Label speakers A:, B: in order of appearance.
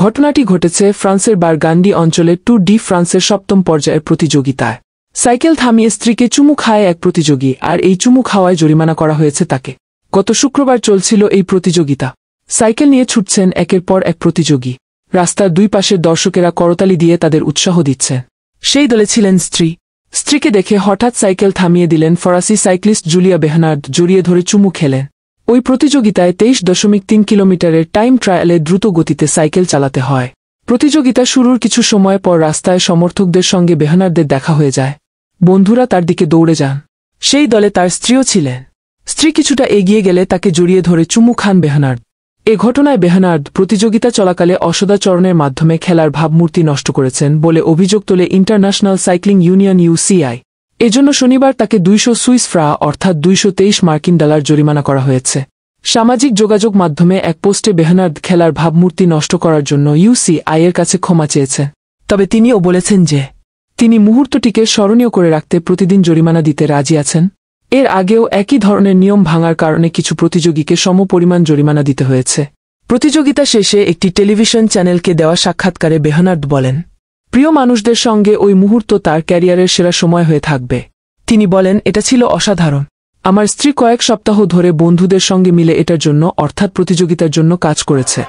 A: ঘটনাটি ঘটেছে ফ্রান্সের বারগান্ডি অঞ্চলের ট্যুর ডি ফ্রান্সের ৭ম পর্যায়ের প্রতিযোগিতায়। সাইকেল থামিয়ে স্ত্রীকে চুমু খায় এক প্রতিযোগী, আর এই চুমু খাওয়ায় জরিমানা করা হয়েছে তাকে। গত শুক্রবার চলছিল এই প্রতিযোগিতা। সাইকেল নিয়ে ছুটছেন একের পর এক প্রতিযোগী। রাস্তার দুই পাশের দর্শকেরা করতালি দিয়ে তাদের উৎসাহ দিচ্ছে। সেই দলে ছিলেন স্ত্রী। স্ত্রীকে দেখে হঠাৎ সাইকেল থামিয়ে দিলেন ফরাসি সাইক্লিস্ট জুলিয়া বেহনার্দ, জড়িয়ে ধরে চুমু খেলেন। ওই প্রতিযোগিতায় 23.3 কিলোমিটারের টাইম ট্রায়ালে দ্রুত গতিতে সাইকেল চালাতে হয়। প্রতিযোগিতা শুরুর কিছু সময় পর রাস্তায় সমর্থকদের সঙ্গে বেহনার্দের দেখা হয়ে যায়। বন্ধুরা তার দিকে দৌড়ে যান। সেই দলে তার স্ত্রীও ছিলেন। স্ত্রী কিছুটা এগিয়ে গেলে তাকে জড়িয়ে ধরে চুমু খান বেহনার্দ। এ ঘটনায় বেহনার্দ প্রতিযোগিতা চলাকালে অসদাচরণের মাধ্যমে খেলার ভাবমূর্তি নষ্ট করেছেন বলে অভিযোগ তোলে ইন্টারন্যাশনাল সাইক্লিং ইউনিয়ন UCI। এজন্য শনিবার তাকে 200 সুইস ফ্রা অর্থাৎ $223 জরিমানা করা হয়েছে। সামাজিক যোগাযোগ মাধ্যমে এক পোস্টে বেহনার্দ খেলার ভাবমূর্তি নষ্ট করার জন্য UCI এর কাছে ক্ষমা চেয়েছেন। তবে তিনিও বলেছেন যে তিনি মুহূর্তটিকে স্মরণীয় করে রাখতে প্রতিদিন জরিমানা দিতে রাজি আছেন। এর আগেও একই ধরনের নিয়ম ভাঙার কারণে কিছু প্রতিযোগীকে সমপরিমাণ জরিমানা দিতে হয়েছে। প্রতিযোগিতা শেষে একটি টেলিভিশন চ্যানেলকে দেওয়া সাক্ষাৎকারে বেহনার্দ বলেন, প্রিয় মানুষদের সঙ্গে ওই মুহূর্ত তার ক্যারিয়ারের সেরা সময় হয়ে থাকবে। তিনি বলেন, এটা ছিল অসাধারণ। আমার স্ত্রী কয়েক সপ্তাহ ধরে বন্ধুদের সঙ্গে মিলে এটার জন্য অর্থাৎ প্রতিযোগিতার জন্য কাজ করেছে।